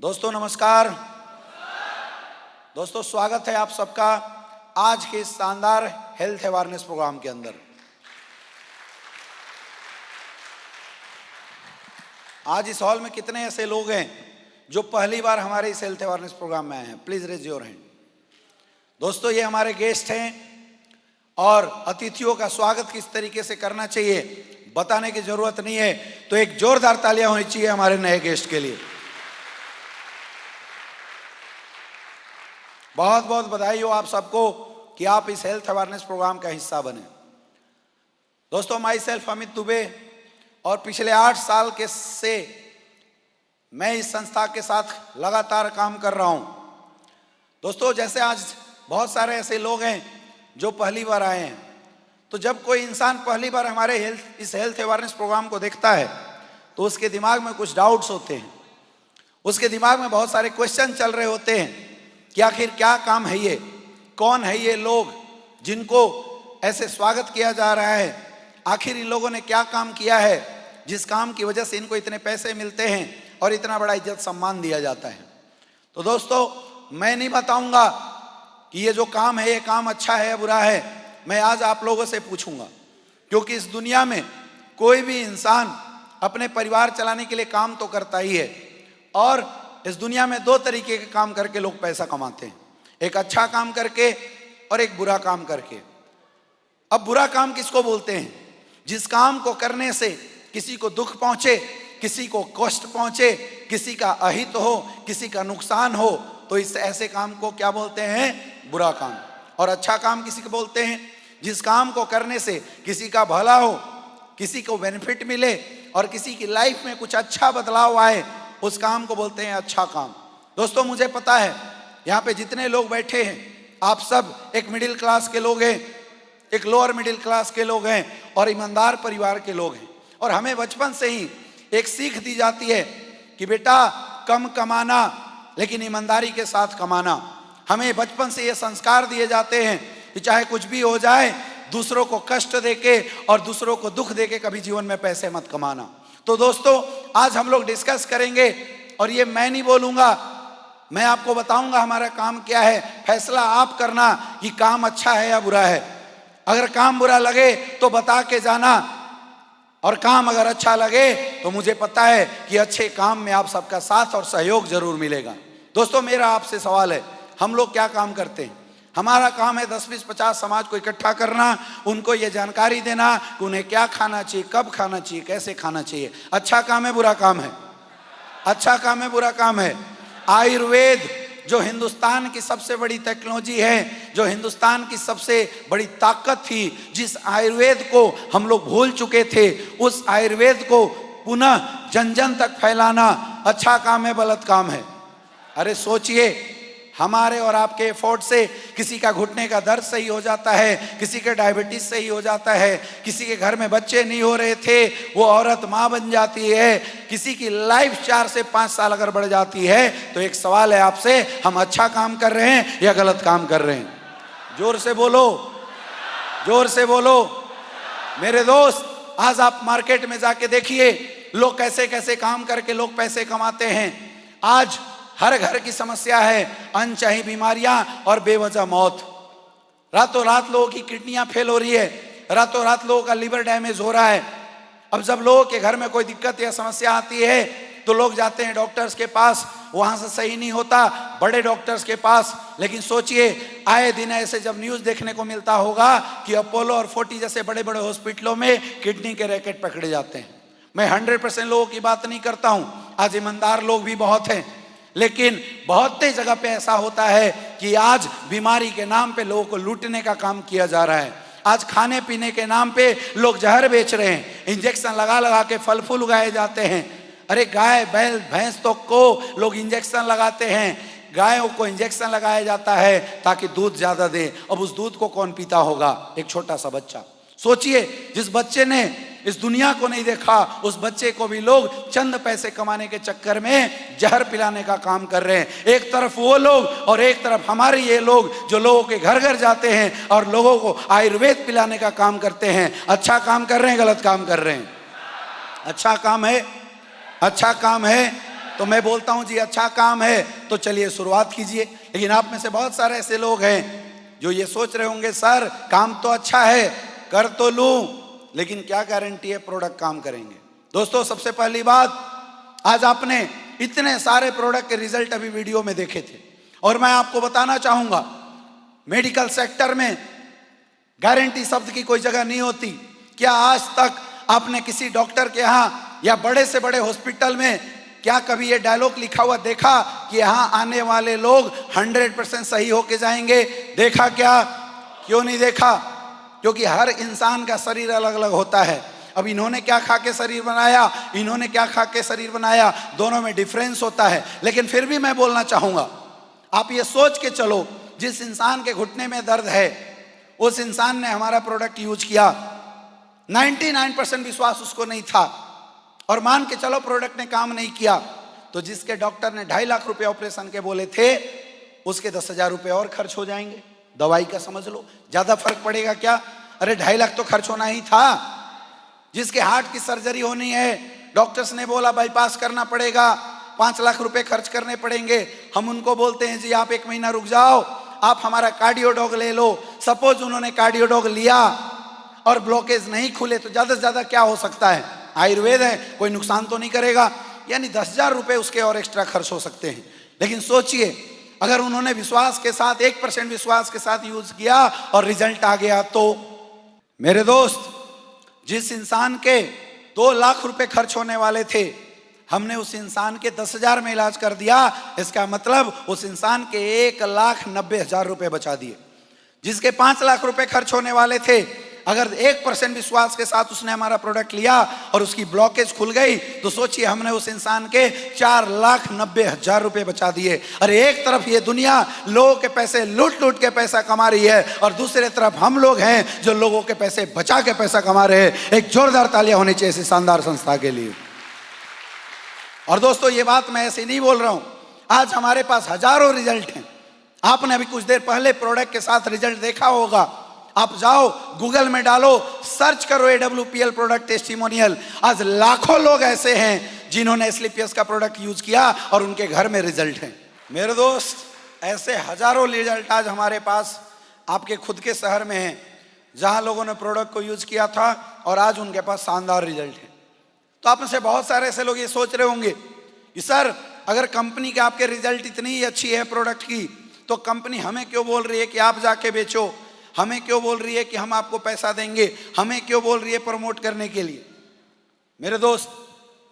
दोस्तों नमस्कार। दोस्तों स्वागत है आप सबका आज के इस शानदार हेल्थ अवेयरनेस प्रोग्राम के अंदर। आज इस हॉल में कितने ऐसे लोग हैं जो पहली बार हमारे इस हेल्थ अवेयरनेस प्रोग्राम में आए हैं? Please raise your hand. दोस्तों ये हमारे गेस्ट हैं और अतिथियों का स्वागत किस तरीके से करना चाहिए बताने की जरूरत नहीं है, तो एक जोरदार तालियां होनी चाहिए हमारे नए गेस्ट के लिए। बहुत बहुत बधाई हो आप सबको कि आप इस हेल्थ अवेयरनेस प्रोग्राम का हिस्सा बने। दोस्तों माई सेल्फ अमित दुबे और पिछले 8 साल से मैं इस संस्था के साथ लगातार काम कर रहा हूं। दोस्तों जैसे आज बहुत सारे ऐसे लोग हैं जो पहली बार आए हैं, तो जब कोई इंसान पहली बार हमारे इस हेल्थ अवेयरनेस प्रोग्राम को देखता है तो उसके दिमाग में कुछ डाउट्स होते हैं, उसके दिमाग में बहुत सारे क्वेश्चन चल रहे होते हैं कि आखिर क्या काम है ये, कौन है ये लोग जिनको ऐसे स्वागत किया जा रहा है, आखिर इन लोगों ने क्या काम किया है जिस काम की वजह से इनको इतने पैसे मिलते हैं और इतना बड़ा इज्जत सम्मान दिया जाता है। तो दोस्तों मैं नहीं बताऊंगा कि ये जो काम है ये काम अच्छा है या बुरा है, मैं आज आप लोगों से पूछूंगा, क्योंकि इस दुनिया में कोई भी इंसान अपने परिवार चलाने के लिए काम तो करता ही है, और इस दुनिया में 2 तरीके के काम करके लोग पैसा कमाते हैं, एक अच्छा काम करके और एक बुरा काम करके। अब बुरा काम किसको बोलते हैं? जिस काम को करने से किसी को दुख पहुंचे, किसी को कष्ट पहुंचे, किसी का अहित हो, किसी का नुकसान हो, तो इस ऐसे काम को क्या बोलते हैं? बुरा काम। और अच्छा काम किसी को बोलते हैं? जिस काम को करने से किसी का भला हो, किसी को बेनिफिट मिले और किसी की लाइफ में कुछ अच्छा बदलाव आए, उस काम को बोलते हैं अच्छा काम। दोस्तों मुझे पता है यहाँ पे जितने लोग बैठे हैं आप सब एक मिडिल क्लास के लोग हैं, एक लोअर मिडिल क्लास के लोग हैं और ईमानदार परिवार के लोग हैं। और हमें बचपन से ही एक सीख दी जाती है कि बेटा कम कमाना लेकिन ईमानदारी के साथ कमाना। हमें बचपन से ये संस्कार दिए जाते हैं कि चाहे कुछ भी हो जाए, दूसरों को कष्ट देके और दूसरों को दुख देके कभी जीवन में पैसे मत कमाना। तो दोस्तों आज हम लोग डिस्कस करेंगे, और ये मैं नहीं बोलूंगा, मैं आपको बताऊंगा हमारा काम क्या है। फैसला आप करना कि काम अच्छा है या बुरा है। अगर काम बुरा लगे तो बता के जाना, और काम अगर अच्छा लगे तो मुझे पता है कि अच्छे काम में आप सबका साथ और सहयोग जरूर मिलेगा। दोस्तों मेरा आपसे सवाल है, हम लोग क्या काम करते हैं? हमारा काम है 10, 20, 50 समाज को इकट्ठा करना, उनको ये जानकारी देना कि उन्हें क्या खाना चाहिए, कब खाना चाहिए, कैसे खाना चाहिए। अच्छा काम है बुरा काम है? अच्छा काम है बुरा काम है? आयुर्वेद जो हिंदुस्तान की सबसे बड़ी टेक्नोलॉजी है, जो हिंदुस्तान की सबसे बड़ी ताकत थी, जिस आयुर्वेद को हम लोग भूल चुके थे, उस आयुर्वेद को पुनः जन जन तक फैलाना अच्छा काम है गलत काम है? अरे सोचिए, हमारे और आपके एफर्ट से किसी का घुटने का दर्द सही हो जाता है, किसी के डायबिटीज सही हो जाता है, किसी के घर में बच्चे नहीं हो रहे थे वो औरत माँ बन जाती है, किसी की लाइफ 4 से 5 साल अगर बढ़ जाती है। तो एक सवाल है आपसे, हम अच्छा काम कर रहे हैं या गलत काम कर रहे हैं? जोर से बोलो, जोर से बोलो। मेरे दोस्त आज आप मार्केट में जाके देखिए लोग कैसे कैसे काम करके लोग पैसे कमाते हैं। आज हर घर की समस्या है अनचाही बीमारियां और बेवजह मौत। रातों रात लोगों की किडनियां फेल हो रही है, रातों रात लोगों का लिवर डैमेज हो रहा है। अब जब लोगों के घर में कोई दिक्कत या समस्या आती है तो लोग जाते हैं डॉक्टर्स के पास, वहां से सही नहीं होता, बड़े डॉक्टर्स के पास। लेकिन सोचिए आए दिन ऐसे जब न्यूज़ देखने को मिलता होगा कि अपोलो और 40 जैसे बड़े बड़े हॉस्पिटलों में किडनी के रैकेट पकड़े जाते हैं। मैं 100% लोगों की बात नहीं करता हूं, आज ईमानदार लोग भी बहुत हैं, लेकिन बहुत ही जगह पे ऐसा होता है कि आज बीमारी के नाम पे लोगों को लूटने का काम किया जा रहा है। आज खाने पीने के नाम पे लोग जहर बेच रहे हैं, इंजेक्शन लगा लगा के फल फूल उगाए जाते हैं। अरे गाय बैल भैंस तो को लोग इंजेक्शन लगाते हैं, गायों को इंजेक्शन लगाया जाता है ताकि दूध ज्यादा दे। अब उस दूध को कौन पीता होगा? एक छोटा सा बच्चा। सोचिए जिस बच्चे ने इस दुनिया को नहीं देखा, उस बच्चे को भी लोग चंद पैसे कमाने के चक्कर में जहर पिलाने का काम कर रहे हैं। एक तरफ वो लोग और एक तरफ हमारे ये लोग जो लोगों के घर घर जाते हैं और लोगों को आयुर्वेद पिलाने का काम करते हैं। अच्छा काम कर रहे हैं गलत काम कर रहे हैं? अच्छा काम है, अच्छा काम है। तो मैं बोलता हूं जी अच्छा काम है तो चलिए शुरुआत कीजिए। लेकिन आप में से बहुत सारे ऐसे लोग हैं जो ये सोच रहे होंगे सर काम तो अच्छा है, कर तो लूं, लेकिन क्या गारंटी है प्रोडक्ट काम करेंगे। दोस्तों सबसे पहली बात, आज आपने इतने सारे प्रोडक्ट के रिजल्ट अभी वीडियो में देखे थे, और मैं आपको बताना चाहूंगा मेडिकल सेक्टर में गारंटी शब्द की कोई जगह नहीं होती। क्या आज तक आपने किसी डॉक्टर के यहाँ या बड़े से बड़े हॉस्पिटल में क्या कभी ये डायलॉग लिखा हुआ देखा कि यहाँ आने वाले लोग 100% सही होके जाएंगे? देखा क्या? क्यों नहीं देखा? क्योंकि हर इंसान का शरीर अलग अलग होता है। अब इन्होंने क्या खा के शरीर बनाया, इन्होंने क्या खा के शरीर बनाया, दोनों में डिफरेंस होता है। लेकिन फिर भी मैं बोलना चाहूंगा, आप ये सोच के चलो जिस इंसान के घुटने में दर्द है उस इंसान ने हमारा प्रोडक्ट यूज किया, 99% विश्वास उसको नहीं था, और मान के चलो प्रोडक्ट ने काम नहीं किया, तो जिसके डॉक्टर ने 2.5 लाख रुपए ऑपरेशन के बोले थे उसके 10,000 रुपए और खर्च हो जाएंगे। दवाई का समझ लो, ज्यादा फर्क पड़ेगा क्या? अरे 2.5 लाख तो खर्च होना ही था। जिसके हार्ट की सर्जरी होनी है, डॉक्टर्स ने बोला बाईपास करना पड़ेगा, 5 लाख रुपए खर्च करने पड़ेंगे। हम उनको बोलते हैं जी आप 1 महीना रुक जाओ, आप हमारा कार्डियोडॉग ले लो। सपोज उन्होंने कार्डियोडॉग लिया और ब्लॉकेज नहीं खुले तो ज्यादा से ज्यादा क्या हो सकता है? आयुर्वेद है, कोई नुकसान तो नहीं करेगा, यानी 10,000 रुपए उसके और एक्स्ट्रा खर्च हो सकते हैं। लेकिन सोचिए अगर उन्होंने विश्वास के साथ 1% विश्वास के साथ यूज किया और रिजल्ट आ गया तो। मेरे दोस्त, जिस इंसान के 2 लाख रुपए खर्च होने वाले थे, हमने उस इंसान के 10,000 में इलाज कर दिया। इसका मतलब उस इंसान के 1,90,000 रुपए बचा दिए। जिसके 5 लाख रुपए खर्च होने वाले थे, अगर 1% विश्वास के साथ उसने हमारा प्रोडक्ट लिया और उसकी ब्लॉकेज खुल गई तो सोचिए हमने उस इंसान के 4,90,000 रुपए बचा दिए। अरे एक तरफ ये दुनिया लोगों के पैसे लूट लूट के पैसा कमा रही है और दूसरी तरफ हम लोग हैं जो लोगों के पैसे बचा के पैसा कमा रहे हैं। एक जोरदार तालियां होनी चाहिए ऐसी शानदार संस्था के लिए। और दोस्तों ये बात मैं ऐसे नहीं बोल रहा हूं, आज हमारे पास हजारों रिजल्ट हैं। आपने अभी कुछ देर पहले प्रोडक्ट के साथ रिजल्ट देखा होगा। आप जाओ गूगल में डालो, सर्च करो AWPL प्रोडक्ट टेस्टिमोनियल। आज लाखों लोग ऐसे हैं जिन्होंने एस्क्लेपियस का प्रोडक्ट यूज किया और उनके घर में रिजल्ट है। मेरे दोस्त ऐसे हजारों रिजल्ट आज हमारे पास आपके खुद के शहर में हैं जहां लोगों ने प्रोडक्ट को यूज किया था और आज उनके पास शानदार रिजल्ट है। तो आप में से बहुत सारे ऐसे लोग ये सोच रहे होंगे कि सर अगर कंपनी के आपके रिजल्ट इतनी ही अच्छी है प्रोडक्ट की, तो कंपनी हमें क्यों बोल रही है कि आप जाके बेचो, हमें क्यों बोल रही है कि हम आपको पैसा देंगे, हमें क्यों बोल रही है प्रमोट करने के लिए? मेरे दोस्त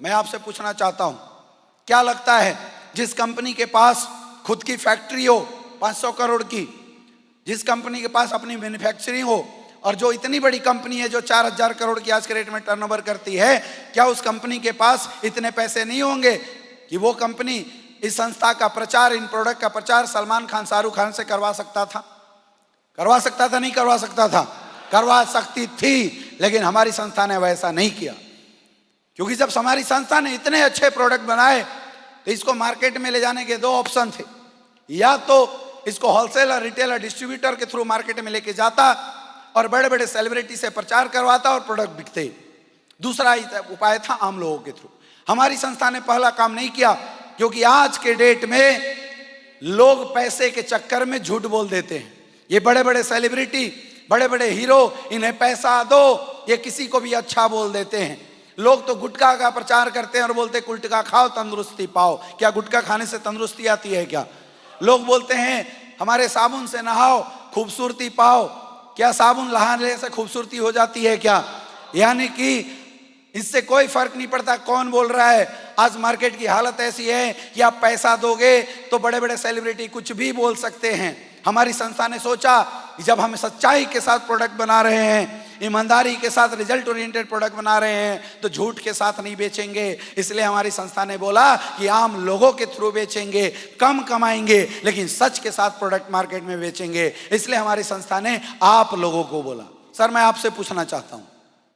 मैं आपसे पूछना चाहता हूं, क्या लगता है जिस कंपनी के पास खुद की फैक्ट्री हो 500 करोड़ की, जिस कंपनी के पास अपनी मैन्युफैक्चरिंग हो और जो इतनी बड़ी कंपनी है जो 4,000 करोड़ की आज के रेट में टर्नओवर करती है, क्या उस कंपनी के पास इतने पैसे नहीं होंगे कि वो कंपनी इस संस्था का प्रचार, इन प्रोडक्ट का प्रचार सलमान खान, शाहरुख खान से करवा सकता था? करवा सकता था? नहीं करवा सकता था? करवा सकती थी, लेकिन हमारी संस्था ने वैसा नहीं किया। क्योंकि जब हमारी संस्था ने इतने अच्छे प्रोडक्ट बनाए तो इसको मार्केट में ले जाने के 2 ऑप्शन थे, या तो इसको होलसेलर, रिटेलर, डिस्ट्रीब्यूटर के थ्रू मार्केट में लेके जाता और बड़े बड़े सेलिब्रिटी से प्रचार करवाता और प्रोडक्ट बिकते। दूसरा उपाय था आम लोगों के थ्रू। हमारी संस्था ने पहला काम नहीं किया, क्योंकि आज के डेट में लोग पैसे के चक्कर में झूठ बोल देते हैं। ये बड़े बड़े सेलिब्रिटी, बड़े बड़े हीरो, इन्हें पैसा दो, ये किसी को भी अच्छा बोल देते हैं। लोग तो गुटखा का प्रचार करते हैं और बोलते हैं गुटखा खाओ तंदुरुस्ती पाओ। क्या गुटखा खाने से तंदुरुस्ती आती है क्या? लोग बोलते हैं हमारे साबुन से नहाओ खूबसूरती पाओ। क्या साबुन नहाने से खूबसूरती हो जाती है क्या? यानी कि इससे कोई फर्क नहीं पड़ता कौन बोल रहा है। आज मार्केट की हालत ऐसी है कि आप पैसा दोगे तो बड़े बड़े सेलिब्रिटी कुछ भी बोल सकते हैं। हमारी संस्था ने सोचा कि जब हम सच्चाई के साथ प्रोडक्ट बना रहे हैं, ईमानदारी के साथ रिजल्ट ओरिएंटेड प्रोडक्ट बना रहे हैं, तो झूठ के साथ नहीं बेचेंगे। इसलिए हमारी संस्था ने बोला कि आम लोगों के थ्रू बेचेंगे, कम कमाएंगे, लेकिन सच के साथ प्रोडक्ट मार्केट में बेचेंगे। इसलिए हमारी संस्था ने आप लोगों को बोला। सर मैं आपसे पूछना चाहता हूं,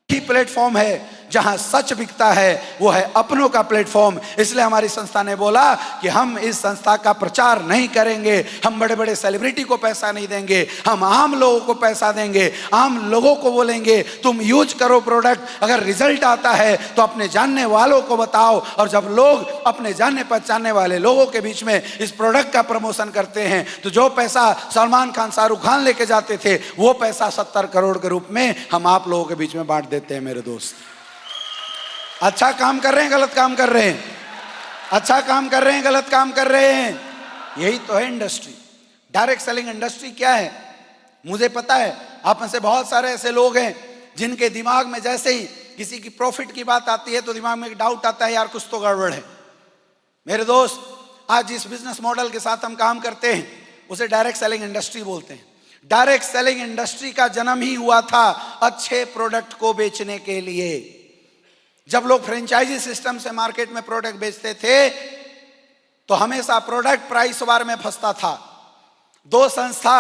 ही प्लेटफॉर्म है जहां सच बिकता है वो है अपनों का प्लेटफॉर्म। इसलिए हमारी संस्था ने बोला कि हम इस संस्था का प्रचार नहीं करेंगे, हम बड़े बड़े सेलिब्रिटी को पैसा नहीं देंगे, हम आम लोगों को पैसा देंगे। आम लोगों को बोलेंगे तुम यूज करो प्रोडक्ट, अगर रिजल्ट आता है तो अपने जानने वालों को बताओ। और जब लोग अपने जानने पहचानने वाले लोगों के बीच में इस प्रोडक्ट का प्रमोशन करते हैं तो जो पैसा सलमान खान, शाहरुख खान लेके जाते थे वो पैसा 70 करोड़ के रूप में हम आप लोगों के बीच में बांट देते हैं। मेरे दोस्त, अच्छा काम कर रहे हैं, गलत काम कर रहे हैं? अच्छा काम कर रहे हैं, गलत काम कर रहे हैं? यही तो है इंडस्ट्री। डायरेक्ट सेलिंग इंडस्ट्री क्या है? मुझे पता है आप में से बहुत सारे ऐसे लोग हैं जिनके दिमाग में जैसे ही किसी की प्रॉफिट की बात आती है तो दिमाग में एक डाउट आता है, यार कुछ तो गड़बड़ है। मेरे दोस्त, आज जिस बिजनेस मॉडल के साथ हम काम करते हैं उसे डायरेक्ट सेलिंग इंडस्ट्री बोलते हैं। डायरेक्ट सेलिंग इंडस्ट्री का जन्म ही हुआ था अच्छे प्रोडक्ट को बेचने के लिए। जब लोग फ्रेंचाइजी सिस्टम से मार्केट में प्रोडक्ट बेचते थे तो हमेशा प्रोडक्ट प्राइस वार में फंसता था। दो संस्था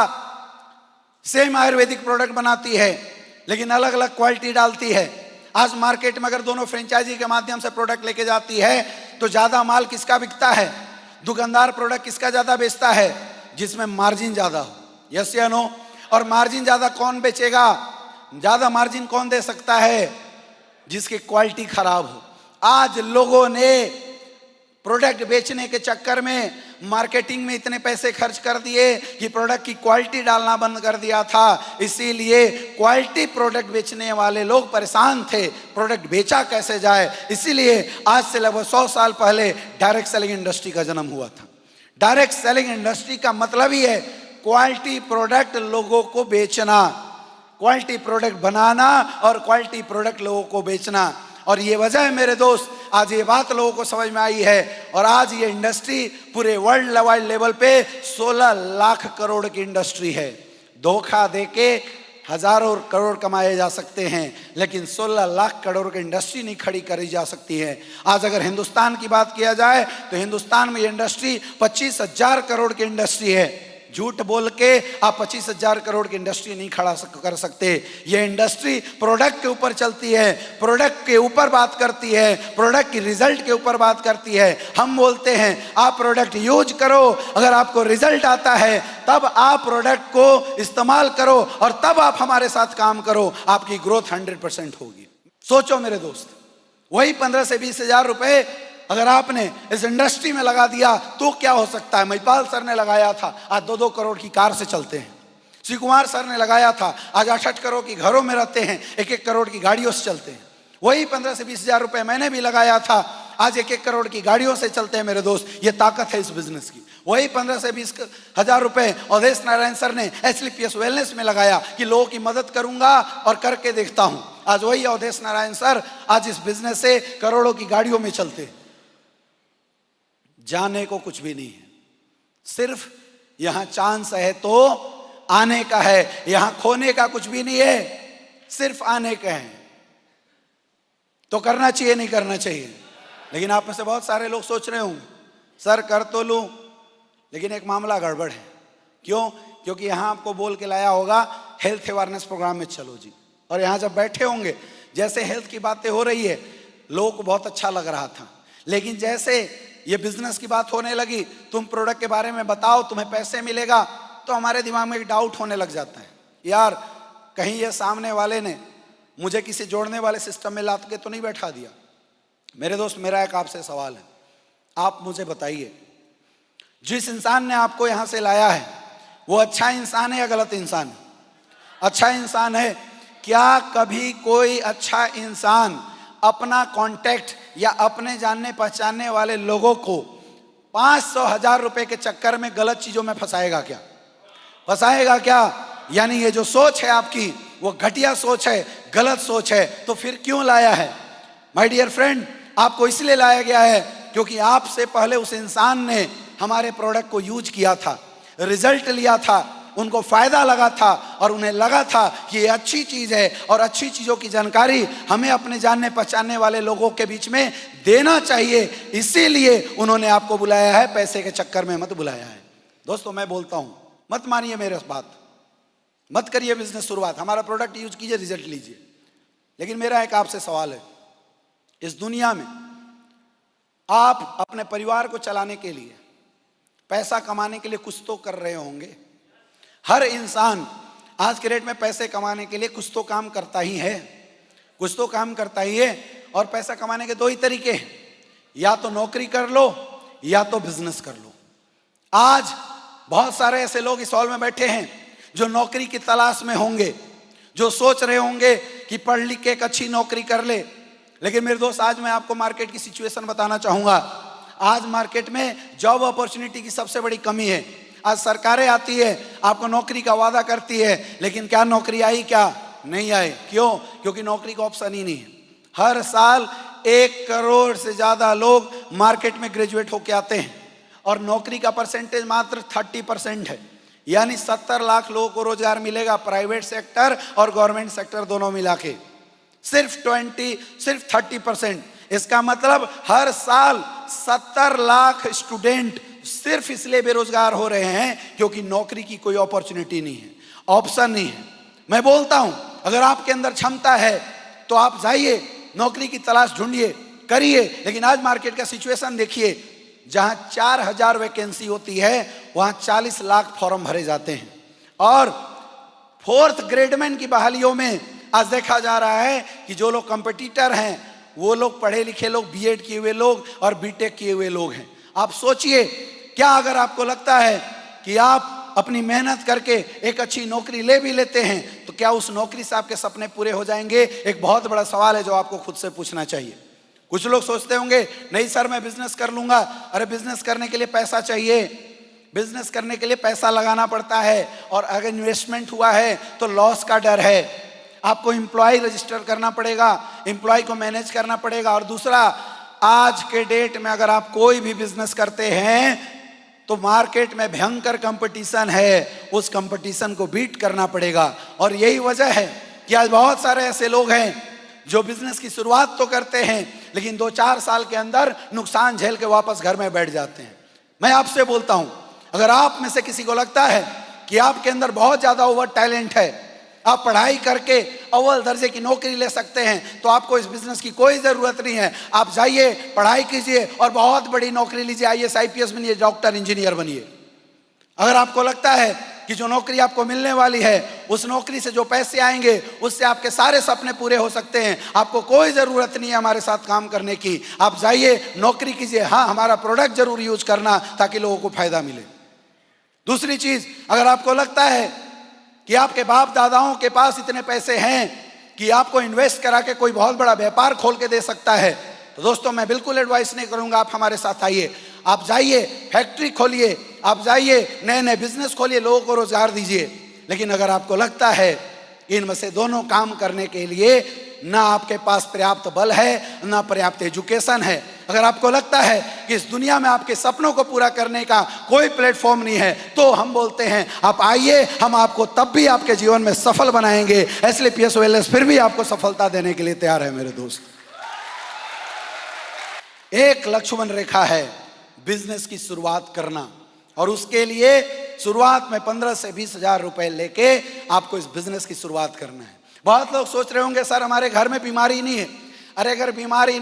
सेम आयुर्वेदिक प्रोडक्ट बनाती है लेकिन अलग अलग क्वालिटी डालती है। आज मार्केट में अगर दोनों फ्रेंचाइजी के माध्यम से प्रोडक्ट लेके जाती है तो ज्यादा माल किसका बिकता है? दुकानदार प्रोडक्ट किसका ज्यादा बेचता है? जिसमें मार्जिन ज्यादा हो। यस या नो? और मार्जिन ज्यादा कौन बेचेगा? ज्यादा मार्जिन कौन दे सकता है? जिसकी क्वालिटी खराब हो। आज लोगों ने प्रोडक्ट बेचने के चक्कर में मार्केटिंग में इतने पैसे खर्च कर दिए कि प्रोडक्ट की क्वालिटी डालना बंद कर दिया था। इसीलिए क्वालिटी प्रोडक्ट बेचने वाले लोग परेशान थे, प्रोडक्ट बेचा कैसे जाए। इसीलिए आज से लगभग 100 साल पहले डायरेक्ट सेलिंग इंडस्ट्री का जन्म हुआ था। डायरेक्ट सेलिंग इंडस्ट्री का मतलब ही है क्वालिटी प्रोडक्ट लोगों को बेचना, क्वालिटी प्रोडक्ट बनाना और क्वालिटी प्रोडक्ट लोगों को बेचना। और ये वजह है मेरे दोस्त, आज ये बात लोगों को समझ में आई है और आज ये इंडस्ट्री पूरे वर्ल्ड वाइड लेवल पे 16 लाख करोड़ की इंडस्ट्री है। धोखा देके हजारों करोड़ कमाए जा सकते हैं लेकिन 16 लाख करोड़ की इंडस्ट्री नहीं खड़ी करी जा सकती है। आज अगर हिंदुस्तान की बात किया जाए तो हिंदुस्तान में ये इंडस्ट्री 25,000 करोड़ की इंडस्ट्री है। झूठ बोल के आप 25,000 करोड़ की इंडस्ट्री नहीं खड़ा कर सकते। ये इंडस्ट्री प्रोडक्ट के ऊपर चलती है, प्रोडक्ट के ऊपर बात करती है, प्रोडक्ट की रिजल्ट के ऊपर बात करती है। हम बोलते हैं आप प्रोडक्ट यूज करो, अगर आपको रिजल्ट आता है तब आप प्रोडक्ट को इस्तेमाल करो और तब आप हमारे साथ काम करो, आपकी ग्रोथ 100% होगी। सोचो मेरे दोस्त, वही 15 से 20 हजार रुपए अगर आपने इस इंडस्ट्री में लगा दिया तो क्या हो सकता है? महिपाल सर ने लगाया था, आज 2-2 करोड़ की कार से चलते हैं। श्री कुमार सर ने लगाया था, आज 8-8 करोड़ की घरों में रहते हैं, 1-1 करोड़ की गाड़ियों से चलते हैं। वही 15 से 20 हजार रुपए मैंने भी लगाया था, आज 1-1 करोड़ की गाड़ियों से चलते हैं। मेरे दोस्त, ये ताकत है इस बिजनेस की। वही 15 से 20 हजार रुपए अवधेश नारायण सर ने SLPS वेलनेस में लगाया कि लोगों की मदद करूंगा और करके देखता हूं। आज वही अवधेश नारायण सर आज इस बिजनेस से करोड़ों की गाड़ियों में चलते हैं। जाने को कुछ भी नहीं है, सिर्फ यहां चांस है तो आने का है, यहां खोने का कुछ भी नहीं है, सिर्फ आने का है। तो करना चाहिए नहीं करना चाहिए? लेकिन आप में से बहुत सारे लोग सोच रहे होंगे सर कर तो लूं लेकिन एक मामला गड़बड़ है। क्यों? क्योंकि यहां आपको बोल के लाया होगा हेल्थ अवेयरनेस प्रोग्राम में चलो जी, और यहां जब बैठे होंगे जैसे हेल्थ की बातें हो रही है लोगों को बहुत अच्छा लग रहा था, लेकिन जैसे ये बिजनेस की बात होने लगी, तुम प्रोडक्ट के बारे में बताओ तुम्हें पैसे मिलेगा, तो हमारे दिमाग में एक डाउट होने लग जाता है, यार कहीं ये सामने वाले ने मुझे किसी जोड़ने वाले सिस्टम में लाद के तो नहीं बैठा दिया। मेरे दोस्त, मेरा एक आपसे सवाल है, आप मुझे बताइए जिस इंसान ने आपको यहां से लाया है वो अच्छा इंसान है या गलत इंसान है? अच्छा इंसान है। क्या कभी कोई अच्छा इंसान अपना कांटेक्ट या अपने जानने पहचानने वाले लोगों को 500,000 रुपए के चक्कर में गलत चीजों में फंसाएगा क्या? फंसाएगा क्या? यानी ये जो सोच है आपकी वो घटिया सोच है, गलत सोच है। तो फिर क्यों लाया है? माय डियर फ्रेंड, आपको इसलिए लाया गया है क्योंकि आपसे पहले उस इंसान ने हमारे प्रोडक्ट को यूज किया था, रिजल्ट लिया था, उनको फायदा लगा था और उन्हें लगा था कि ये अच्छी चीज है और अच्छी चीजों की जानकारी हमें अपने जानने पहचानने वाले लोगों के बीच में देना चाहिए। इसीलिए उन्होंने आपको बुलाया है, पैसे के चक्कर में मत बुलाया है। दोस्तों, मैं बोलता हूं, मत मानिए मेरे बात, मत करिए बिजनेस शुरुआत, हमारा प्रोडक्ट यूज कीजिए, रिजल्ट लीजिए। लेकिन मेरा एक आपसे सवाल है, इस दुनिया में आप अपने परिवार को चलाने के लिए, पैसा कमाने के लिए कुछ तो कर रहे होंगे। हर इंसान आज के डेट में पैसे कमाने के लिए कुछ तो काम करता ही है, कुछ तो काम करता ही है। और पैसा कमाने के दो ही तरीके हैं, या तो नौकरी कर लो या तो बिजनेस कर लो। आज बहुत सारे ऐसे लोग इस हॉल में बैठे हैं जो नौकरी की तलाश में होंगे, जो सोच रहे होंगे कि पढ़ लिख के एक अच्छी नौकरी कर ले। लेकिन मेरे दोस्त, आज मैं आपको मार्केट की सिचुएशन बताना चाहूंगा। आज मार्केट में जॉब अपॉर्चुनिटी की सबसे बड़ी कमी है। आज सरकारें आती है, आपको नौकरी का वादा करती है, लेकिन क्या नौकरी आई? क्या नहीं आई? क्यों? क्योंकि नौकरी का ऑप्शन ही नहीं है। हर साल 1 करोड़ से ज्यादा लोग मार्केट में ग्रेजुएट होके आते हैं और नौकरी का परसेंटेज मात्र 30% है। यानी 70 लाख लोगों को रोजगार मिलेगा, प्राइवेट सेक्टर और गवर्नमेंट सेक्टर दोनों मिला के। सिर्फ 30%। इसका मतलब हर साल 70 लाख स्टूडेंट सिर्फ इसलिए बेरोजगार हो रहे हैं क्योंकि नौकरी की कोई अपॉर्चुनिटी नहीं है, ऑप्शन नहीं है। मैं बोलता हूं, अगर आपके अंदर क्षमता है तो आप जाइए, नौकरी की तलाश ढूंढिए, करिए। लेकिन आज मार्केट का सिचुएशन देखिए, जहां 4000 वैकेंसी होती है वहां 40 लाख फॉर्म भरे जाते हैं। और 4th ग्रेडमैन की बहालियों में आज देखा जा रहा है कि जो लोग कंपटीटर हैं वो लोग पढ़े लिखे लोग, बीएड किए हुए लोग और बीटेक किए हुए लोग हैं। आप सोचिए, क्या अगर आपको लगता है कि आप अपनी मेहनत करके एक अच्छी नौकरी ले भी लेते हैं तो क्या उस नौकरी से आपके सपने पूरे हो जाएंगे? एक बहुत बड़ा सवाल है जो आपको खुद से पूछना चाहिए। कुछ लोग सोचते होंगे, नहीं सर मैं बिजनेस कर लूंगा। अरे बिजनेस करने के लिए पैसा चाहिए, बिजनेस करने के लिए पैसा लगाना पड़ता है, और अगर इन्वेस्टमेंट हुआ है तो लॉस का डर है। आपको एम्प्लॉय रजिस्टर करना पड़ेगा, एम्प्लॉय को मैनेज करना पड़ेगा। और दूसरा, आज के डेट में अगर आप कोई भी बिजनेस करते हैं तो मार्केट में भयंकर कंपटीशन है, उस कंपटीशन को बीट करना पड़ेगा। और यही वजह है कि आज बहुत सारे ऐसे लोग हैं जो बिजनेस की शुरुआत तो करते हैं लेकिन 2-4 साल के अंदर नुकसान झेल के वापस घर में बैठ जाते हैं। मैं आपसे बोलता हूं, अगर आप में से किसी को लगता है कि आपके अंदर बहुत ज्यादा ओवर टैलेंट है, आप पढ़ाई करके अव्वल दर्जे की नौकरी ले सकते हैं, तो आपको इस बिजनेस की कोई जरूरत नहीं है। आप जाइए, पढ़ाई कीजिए और बहुत बड़ी नौकरी लीजिए, IAS IPS बनिए, डॉक्टर इंजीनियर बनिए। अगर आपको लगता है कि जो नौकरी आपको मिलने वाली है, उस नौकरी से जो पैसे आएंगे उससे आपके सारे सपने पूरे हो सकते हैं, आपको कोई जरूरत नहीं है हमारे साथ काम करने की। आप जाइए, नौकरी कीजिए, हाँ हमारा प्रोडक्ट जरूर यूज करना ताकि लोगों को फायदा मिले। दूसरी चीज, अगर आपको लगता है कि आपके बाप दादाओं के पास इतने पैसे हैं कि आपको इन्वेस्ट करा के कोई बहुत बड़ा व्यापार खोल के दे सकता है, तो दोस्तों मैं बिल्कुल एडवाइस नहीं करूंगा आप हमारे साथ आइए। आप जाइए, फैक्ट्री खोलिए, आप जाइए नए नए बिजनेस खोलिए, लोगों को रोजगार दीजिए। लेकिन अगर आपको लगता है इनमें से दोनों काम करने के लिए ना आपके पास पर्याप्त बल है, ना पर्याप्त एजुकेशन है, अगर आपको लगता है कि इस दुनिया में आपके सपनों को पूरा करने का कोई प्लेटफॉर्म नहीं है, तो हम बोलते हैं आप आइए, हम आपको तब भी आपके जीवन में सफल बनाएंगे। इसलिए PSOLS फिर भी आपको सफलता देने के लिए तैयार है मेरे दोस्त। एक लक्ष्मण रेखा है बिजनेस की शुरुआत करना, और उसके लिए शुरुआत में 15 से 20 हजार रुपए लेके आपको इस बिजनेस की शुरुआत करना है। बहुत लोग सोच रहे होंगे सर हमारे घर में बीमारी नहीं है। अरे अगर बीमारी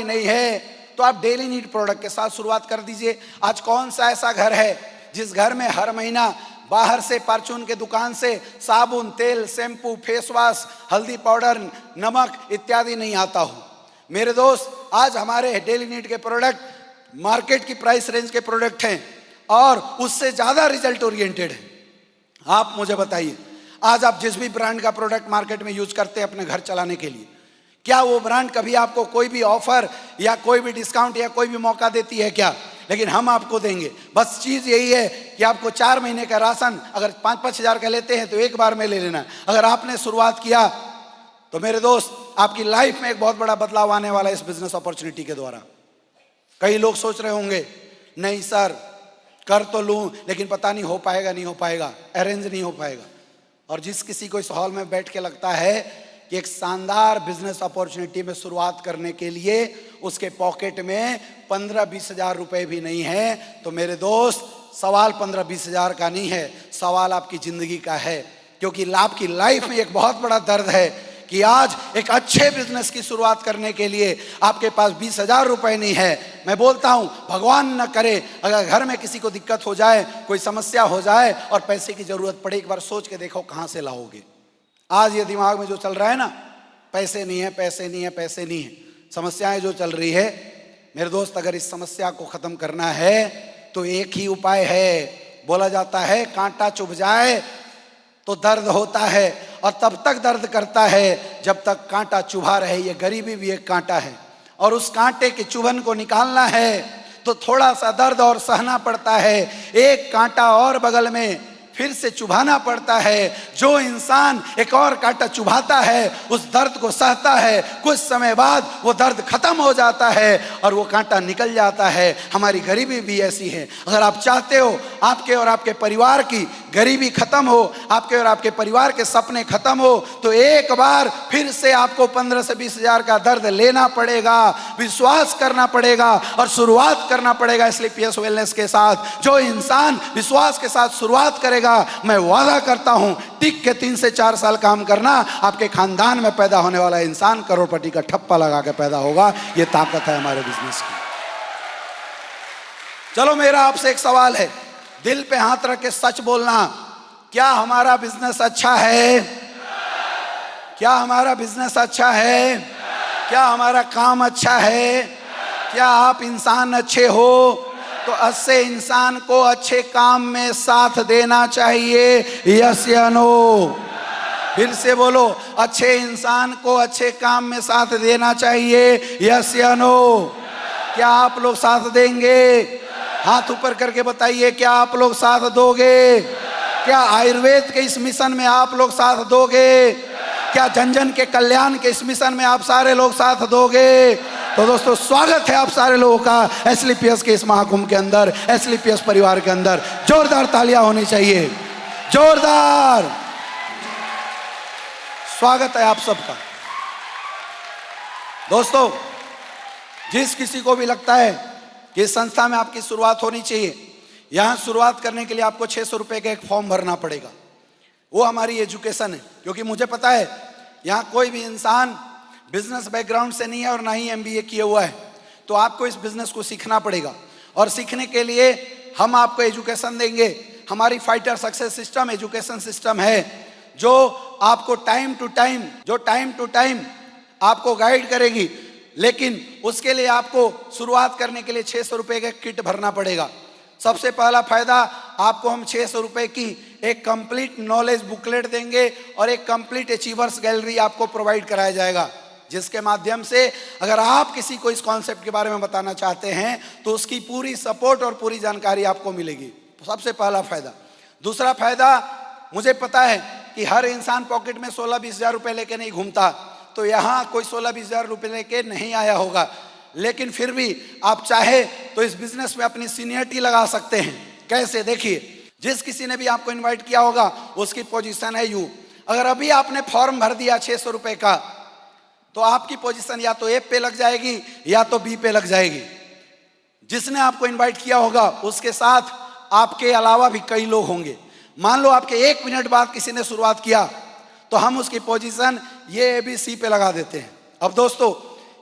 नहीं है तो आप डेली नीड प्रोडक्ट के साथ शुरुआत कर दीजिए। आज कौन सा ऐसा घर है जिस घर में हर महीना बाहर से परचून के दुकान से साबुन, तेल, शैम्पू, फेस वॉश, हल्दी पाउडर, नमक इत्यादि नहीं आता हो? मेरे दोस्त, आज हमारे डेली नीड के प्रोडक्ट मार्केट की प्राइस रेंज के प्रोडक्ट हैं और उससे ज्यादा रिजल्ट ओरिएंटेड है। आप मुझे बताइए, आज आप जिस भी ब्रांड का प्रोडक्ट मार्केट में यूज करते हैं अपने घर चलाने के लिए, क्या वो ब्रांड कभी आपको कोई भी ऑफर या कोई भी डिस्काउंट या कोई भी मौका देती है क्या? लेकिन हम आपको देंगे। बस चीज यही है कि आपको 4 महीने का राशन अगर 5-5 हजार का लेते हैं तो एक बार में ले लेना। अगर आपने शुरुआत किया तो मेरे दोस्त, आपकी लाइफ में एक बहुत बड़ा बदलाव आने वाला है इस बिजनेस अपॉर्चुनिटी के द्वारा। कई लोग सोच रहे होंगे, नहीं सर कर तो लूं लेकिन पता नहीं हो पाएगा, नहीं हो पाएगा, अरेंज नहीं हो पाएगा। और जिस किसी को इस हॉल में बैठ के लगता है कि एक शानदार बिजनेस अपॉर्चुनिटी में शुरुआत करने के लिए उसके पॉकेट में 15-20 हजार रुपए भी नहीं है, तो मेरे दोस्त सवाल 15-20 हजार का नहीं है, सवाल आपकी जिंदगी का है। क्योंकि आपकी लाइफ में एक बहुत बड़ा दर्द है कि आज एक अच्छे बिजनेस की शुरुआत करने के लिए आपके पास 20,000 रुपए नहीं है। मैं बोलता हूं, भगवान न करे अगर घर में किसी को दिक्कत हो जाए, कोई समस्या हो जाए और पैसे की जरूरत पड़े, एक बार सोच के देखो कहां से लाओगे। आज ये दिमाग में जो चल रहा है ना, पैसे नहीं है, पैसे नहीं है, पैसे नहीं है, समस्याएं जो चल रही है, मेरे दोस्त अगर इस समस्या को खत्म करना है तो एक ही उपाय है। बोला जाता है कांटा चुभ जाए तो दर्द होता है, और तब तक दर्द करता है जब तक कांटा चुभा रहे। ये गरीबी भी एक कांटा है, और उस कांटे के चुभन को निकालना है तो थोड़ा सा दर्द और सहना पड़ता है। एक कांटा और बगल में फिर से चुभाना पड़ता है। जो इंसान एक और कांटा चुभाता है, उस दर्द को सहता है, कुछ समय बाद वो दर्द खत्म हो जाता है और वो कांटा निकल जाता है। हमारी गरीबी भी ऐसी है। अगर आप चाहते हो आपके और आपके परिवार की गरीबी खत्म हो, आपके और आपके परिवार के सपने खत्म हो, तो एक बार फिर से आपको 15 से 20 हजार का दर्द लेना पड़ेगा, विश्वास करना पड़ेगा और शुरुआत करना पड़ेगा SLPS वेलनेस के साथ। जो इंसान विश्वास के साथ शुरुआत करेगा, मैं वादा करता हूं, टिक के 3 से 4 साल काम करना, आपके खानदान में पैदा होने वाला इंसान करोड़पति का ठप्पा लगा के पैदा होगा। ये ताकत है हमारे बिजनेस की। चलो, मेरा आपसे एक सवाल है, दिल पे हाथ रख के सच बोलना, क्या हमारा बिजनेस अच्छा है? क्या हमारा बिजनेस अच्छा है? क्या हमारा काम अच्छा है? क्या आप इंसान अच्छे हो? तो अच्छे इंसान को अच्छे काम में साथ देना चाहिए, यस या नो? फिर से बोलो, अच्छे इंसान को अच्छे काम में साथ देना चाहिए, यस या नो? क्या आप लोग साथ देंगे? हाथ ऊपर करके बताइए, क्या आप लोग साथ दोगे? क्या आयुर्वेद के इस मिशन में आप लोग साथ दोगे? क्या जन जन के कल्याण के इस मिशन में आप सारे लोग साथ दोगे? तो दोस्तों, स्वागत है आप सारे लोगों का SLPS के इस महाकुंभ के अंदर, SLPS परिवार के अंदर। जोरदार तालियां होनी चाहिए, जोरदार स्वागत है आप सबका। दोस्तों, जिस किसी को भी लगता है कि इस संस्था में आपकी शुरुआत होनी चाहिए, यहां शुरुआत करने के लिए आपको 600 रुपए का एक फॉर्म भरना पड़ेगा। वो हमारी एजुकेशन है, क्योंकि मुझे पता है यहां कोई भी इंसान बिजनेस बैकग्राउंड से नहीं है और ना ही MBA किया हुआ है। तो आपको इस बिजनेस को सीखना पड़ेगा, और सीखने के लिए हम आपको एजुकेशन देंगे। हमारी fighter success system education system है, जो आपको टाइम टू टाइम आपको गाइड करेगी। लेकिन उसके लिए आपको शुरुआत करने के लिए 600 रुपए का किट भरना पड़ेगा। सबसे पहला फायदा, आपको हम 600 रुपए की एक कंप्लीट नॉलेज बुकलेट देंगे और एक कंप्लीट अचीवर्स गैलरी आपको प्रोवाइड कराया जाएगा, जिसके माध्यम से अगर आप किसी को इस कॉन्सेप्ट के बारे में बताना चाहते हैं तो उसकी पूरी सपोर्ट और पूरी जानकारी आपको मिलेगी। सबसे पहला फायदा। दूसरा फायदा, मुझे पता है कि हर इंसान पॉकेट में 16-20 हजार रुपए लेके नहीं घूमता, तो यहाँ कोई 16-20 हजार रुपए लेके नहीं आया होगा, लेकिन फिर भी आप चाहे तो इस बिजनेस में अपनी सीनियरिटी लगा सकते हैं। कैसे? देखिए, जिस किसी ने भी आपको इनवाइट किया होगा उसकी पोजीशन है यू। अगर अभी आपने फॉर्म भर दिया 600 रुपए का, तो आपकी पोजीशन या तो A पे लग जाएगी या तो B पे लग जाएगी। जिसने आपको इनवाइट किया होगा उसके साथ आपके अलावा भी कई लोग होंगे। मान लो आपके 1 मिनट बाद किसी ने शुरुआत किया, तो हम उसकी पोजीशन ये A B C पे लगा देते हैं। अब दोस्तों,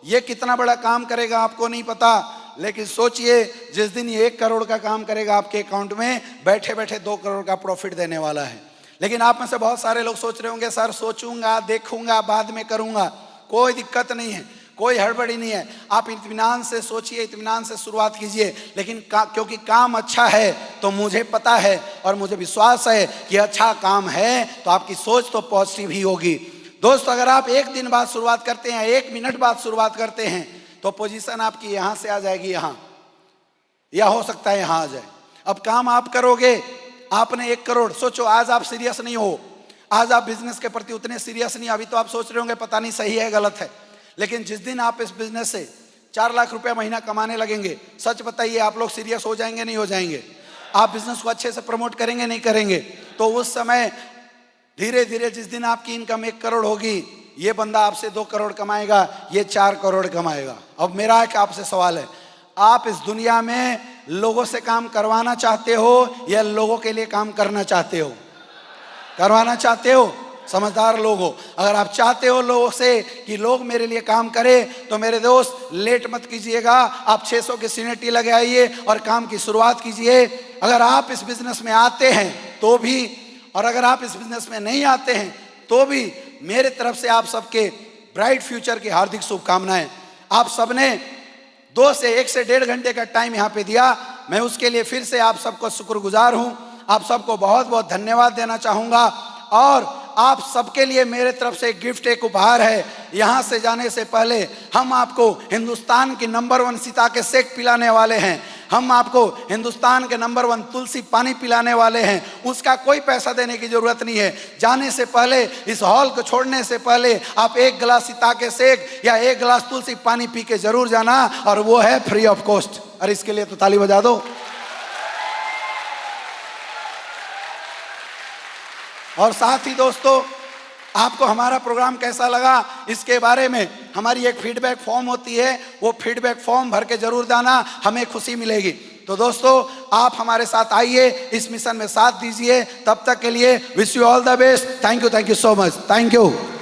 ये कितना बड़ा काम करेगा आपको नहीं पता, लेकिन सोचिए, जिस दिन ये 1 करोड़ का काम करेगा आपके अकाउंट में, बैठे बैठे 2 करोड़ का प्रॉफिट देने वाला है। लेकिन आप में से बहुत सारे लोग सोच रहे होंगे, सर सोचूंगा, देखूंगा, बाद में करूंगा। कोई दिक्कत नहीं है, कोई हड़बड़ी नहीं है। आप इत्मीनान से सोचिए, इत्मीनान से शुरुआत कीजिए। लेकिन क्योंकि काम अच्छा है तो मुझे पता है और मुझे विश्वास है कि अच्छा काम है, तो आपकी सोच तो पॉजिटिव ही होगी। दोस्तों, अगर आप 1 दिन बाद शुरुआत करते हैं, 1 मिनट बाद शुरुआत करते हैं, तो पोजीशन आपकी यहां से आ जाएगी यहां, या हो सकता है यहां आ जाए। अब काम आप करोगे, आपने 1 करोड़, सोचो आज आप सीरियस नहीं हो, आज आप बिजनेस के प्रति उतने सीरियस नहीं। अभी तो आप सोच रहे होंगे पता नहीं सही है गलत है, लेकिन जिस दिन आप इस बिजनेस से 4 लाख रुपया महीना कमाने लगेंगे, सच बताइए आप लोग सीरियस हो जाएंगे नहीं हो जाएंगे? आप बिजनेस को अच्छे से प्रमोट करेंगे नहीं करेंगे? तो उस समय धीरे धीरे जिस दिन आपकी इनकम 1 करोड़ होगी, ये बंदा आपसे 2 करोड़ कमाएगा, ये 4 करोड़ कमाएगा। अब मेरा एक आपसे सवाल है, आप इस दुनिया में लोगों से काम करवाना चाहते हो या लोगों के लिए काम करना चाहते हो? करवाना चाहते हो? समझदार लोग हो। अगर आप चाहते हो लोगों से कि लोग मेरे लिए काम करें, तो मेरे दोस्त लेट मत कीजिएगा, आप 600 की सीनियर टी लगे आइए और काम की शुरुआत कीजिए। अगर आप इस बिजनेस में आते हैं तो भी, और अगर आप इस बिजनेस में नहीं आते हैं तो भी, मेरे तरफ से आप सबके ब्राइट फ्यूचर की हार्दिक शुभकामनाएं। आप सबने 1 से 1.5 घंटे का टाइम यहाँ पे दिया, मैं उसके लिए फिर से आप सबको शुक्रगुजार हूँ। आप सबको बहुत बहुत धन्यवाद देना चाहूँगा। और आप सबके लिए मेरे तरफ से एक गिफ्ट, एक उपहार है। यहाँ से जाने से पहले हम आपको हिंदुस्तान की नंबर 1 सीता के शेक पिलाने वाले हैं, हम आपको हिंदुस्तान के नंबर 1 तुलसी पानी पिलाने वाले हैं। उसका कोई पैसा देने की जरूरत नहीं है। जाने से पहले, इस हॉल को छोड़ने से पहले आप 1 गिलास सीता के शेक या 1 गिलास तुलसी पानी पी के जरूर जाना, और वो है फ्री ऑफ कॉस्ट। और इसके लिए तो ताली बजा दो। और साथ ही दोस्तों, आपको हमारा प्रोग्राम कैसा लगा इसके बारे में हमारी एक फीडबैक फॉर्म होती है, वो फीडबैक फॉर्म भर के जरूर जाना, हमें खुशी मिलेगी। तो दोस्तों, आप हमारे साथ आइए, इस मिशन में साथ दीजिए। तब तक के लिए wish you all the best. Thank you so much. Thank you.